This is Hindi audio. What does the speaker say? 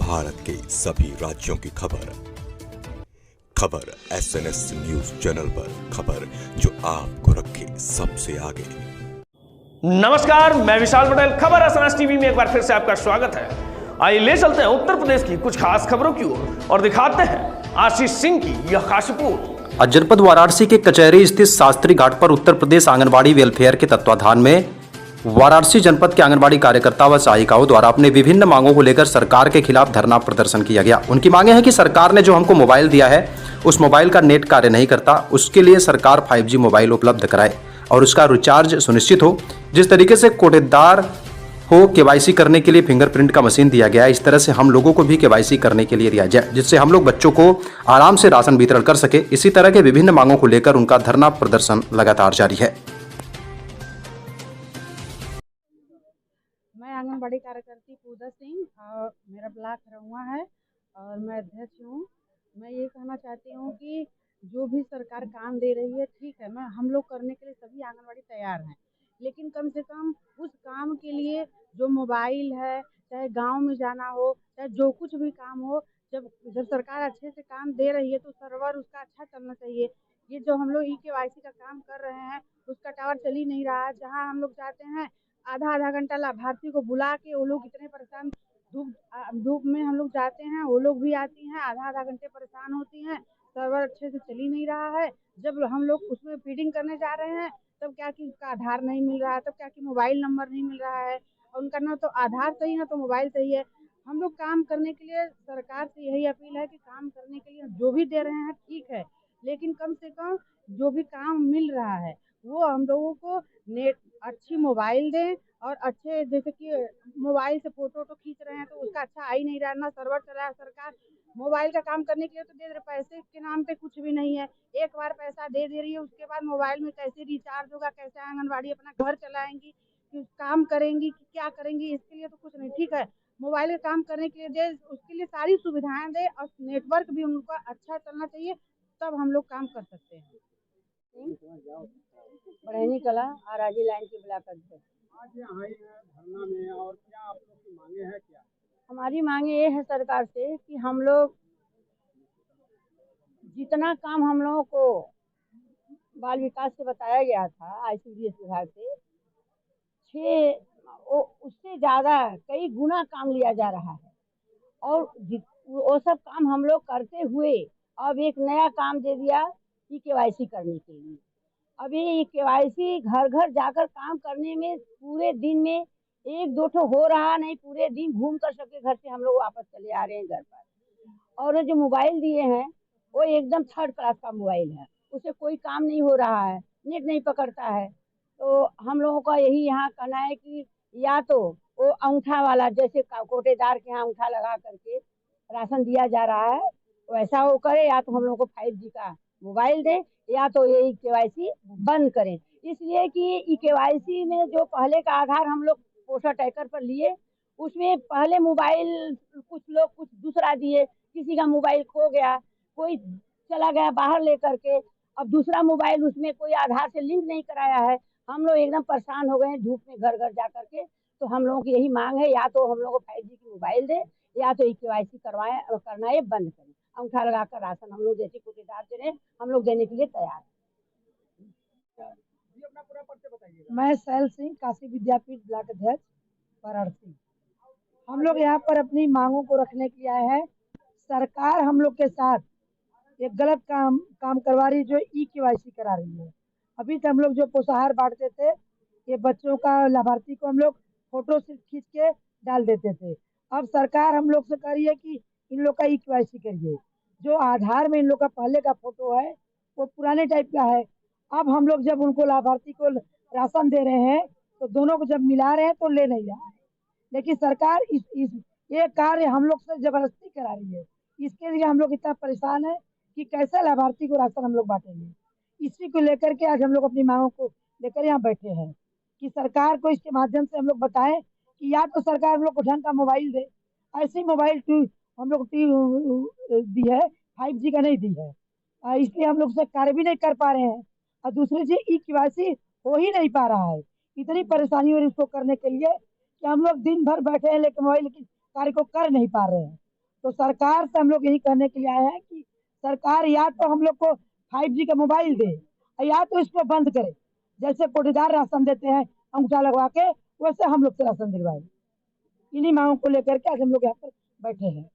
भारत के सभी राज्यों की खबर SNS न्यूज चैनल पर, खबर जो आपको रखे सबसे आगे। नमस्कार, मैं विशाल पटेल। खबर SNS टीवी में एक बार फिर से आपका स्वागत है। आइए ले चलते हैं उत्तर प्रदेश की कुछ खास खबरों की ओर और दिखाते हैं आशीष सिंह की यह खास रिपोर्ट। आज जनपद वाराणसी के कचहरी स्थित शास्त्री घाट पर उत्तर प्रदेश आंगनबाड़ी वेलफेयर के तत्वाधान में वाराणसी जनपद के आंगनबाड़ी कार्यकर्ता व सहायिकाओं द्वारा अपने विभिन्न मांगों को लेकर सरकार के खिलाफ धरना प्रदर्शन किया गया। उनकी मांगे हैं कि सरकार ने जो हमको मोबाइल दिया है उस मोबाइल का नेट कार्य नहीं करता, उसके लिए सरकार 5G मोबाइल उपलब्ध कराए और उसका रिचार्ज सुनिश्चित हो। जिस तरीके से कोटेदार हो KYC करने के लिए फिंगरप्रिंट का मशीन दिया गया है, इस तरह से हम लोगों को भी KYC करने के लिए दिया जाए, जिससे हम लोग बच्चों को आराम से राशन वितरण कर सके। इसी तरह के विभिन्न मांगों को लेकर उनका धरना प्रदर्शन लगातार जारी है। मैं आंगनबाड़ी कार्यकर्ती पूजा सिंह और मेरा ब्लॉक रहुआ है और मैं अध्यक्ष हूँ। मैं ये कहना चाहती हूँ कि जो भी सरकार काम दे रही है ठीक है, मैं हम लोग करने के लिए सभी आंगनबाड़ी तैयार हैं, लेकिन कम से कम उस काम के लिए जो मोबाइल है, चाहे गांव में जाना हो, चाहे जो कुछ भी काम हो, जब सरकार अच्छे से काम दे रही है तो सर्वर उसका अच्छा चलना चाहिए। ये जो हम लोग KYC का काम कर रहे हैं उसका टावर चल ही नहीं रहा है। जहाँ हम लोग जाते हैं आधा घंटा लाभार्थी को बुला के, वो लोग इतने परेशान, धूप में हम लोग जाते हैं, वो लोग भी आती हैं, आधा घंटे परेशान होती हैं, सर्वर अच्छे से चल ही नहीं रहा है। जब हम लोग उसमें फीडिंग करने जा रहे हैं तब क्या कि उसका आधार नहीं मिल रहा है, तब क्या कि मोबाइल नंबर नहीं मिल रहा है, और उनका ना तो आधार सही ना तो मोबाइल सही है। हम लोग काम करने के लिए सरकार से यही अपील है कि काम करने के लिए जो भी दे रहे हैं ठीक है, लेकिन कम से कम जो भी काम मिल रहा है वो हम लोगों को नेट अच्छी मोबाइल दें, और अच्छे जैसे कि मोबाइल से फोटो खींच रहे हैं तो उसका अच्छा आ ही नहीं रहा, ना सर्वर चला है। सरकार मोबाइल का काम करने के लिए तो दे रहे, पैसे के नाम पे कुछ भी नहीं है। एक बार पैसा दे रही है, उसके बाद मोबाइल में कैसे रिचार्ज होगा, कैसे आंगनबाड़ी अपना घर चलाएंगी, कि काम करेंगी कि क्या करेंगी, इसके लिए तो कुछ नहीं। ठीक है, मोबाइल का काम करने के लिए दे, उसके लिए सारी सुविधाएं दे और नेटवर्क भी उनका अच्छा चलना चाहिए, तब हम लोग काम कर सकते हैं। बढ़ैनी कला आराजी लाइन की ब्लॉक अध्यक्ष। आज यहाँ धरना में और क्या आप लोग की मांगे हैं? क्या हमारी मांगे ये है सरकार से कि हम लोग जितना काम हम लोगों को बाल विकास से बताया गया था, ICDS विभाग से, उससे ज़्यादा कई गुना काम लिया जा रहा है, और वो सब काम हम लोग करते हुए अब एक नया काम दे दिया KYC करने के लिए। अभी KYC घर घर जाकर काम करने में पूरे दिन में 1-2 ठो हो रहा नहीं, पूरे दिन घूम कर सके घर से हम लोग वापस चले आ रहे हैं घर पर। और जो मोबाइल दिए हैं वो एकदम 3rd क्लास का मोबाइल है, उससे कोई काम नहीं हो रहा है, नेट नहीं पकड़ता है। तो हम लोगों का यही यहाँ कहना है कि या तो वो अंगूठा वाला, जैसे कोटेदार के यहाँ अंगूठा लगा करके राशन दिया जा रहा है वैसा वो करे, या तो हम लोगों को 5G का मोबाइल दे, या तो ये KYC बंद करें। इसलिए कि KYC में जो पहले का आधार हम लोग पोस्टर टैकर पर लिए, उसमें पहले मोबाइल कुछ लोग कुछ दूसरा दिए, किसी का मोबाइल खो गया, कोई चला गया बाहर लेकर के, अब दूसरा मोबाइल उसमें कोई आधार से लिंक नहीं कराया है। हम लोग एकदम परेशान हो गए हैं धूप में घर घर जा करके। तो हम लोगों की यही मांग है, या तो हम लोग को 5G की मोबाइल दे, या तो KYC करना ये बंद करें। अंगूठा लगाकर राशन हम लोग जैसे कोटेदार दे रहे, हम लोग देने के लिए तैयार हैं। अपना पूरा परिचय बताइए। मैं सैल सिंह, काशी विद्यापीठ ब्लॉक अध्यक्ष वाराणसी। हम लोग यहाँ पर अपनी मांगों को रखने के लिए आए हैं। सरकार हम लोग के साथ एक गलत काम करवा रही है, जो KYC करा रही है। अभी तक हम लोग जो पोषाहार बांटते थे, ये बच्चों का लाभार्थी को हम लोग फोटो से खींच के डाल देते थे। अब सरकार हम लोग से कह रही है कि इन लोग का KYC करिए। जो आधार में इन लोग का पहले का फोटो है वो पुराने टाइप का है। अब हम लोग जब उनको लाभार्थी को राशन दे रहे हैं तो दोनों को जब मिला रहे हैं तो ले नहीं रहा है, लेकिन सरकार ये कार्य हम लोग से जबरदस्ती करा रही है। इसके लिए हम लोग इतना परेशान है कि कैसे लाभार्थी को राशन हम लोग बांटेंगे। इसी को लेकर के आज हम लोग अपनी मांगों को लेकर यहाँ बैठे हैं कि सरकार को इसके माध्यम से हम लोग बताएं कि या तो सरकार हम लोग को ढंग का मोबाइल दे, ऐसी मोबाइल हम लोग दी है, 5G का नहीं दी है, इसलिए हम लोग से कार्य भी नहीं कर पा रहे हैं। और दूसरी चीज KYC हो ही नहीं पा रहा है। इतनी परेशानी हो रही इसको करने के लिए कि हम लोग दिन भर बैठे हैं, लेकिन मोबाइल कार्य को कर नहीं पा रहे हैं। तो सरकार से हम लोग यही कहने के लिए आए हैं कि सरकार या तो हम लोग को 5G का मोबाइल दे या तो इसको बंद करे। जैसे कोटेदार राशन देते हैं अंगूठा लगवा के, वैसे हम लोग से राशन दिलवाए। इन्हीं मांगों को लेकर के आज हम लोग यहाँ पर बैठे हैं।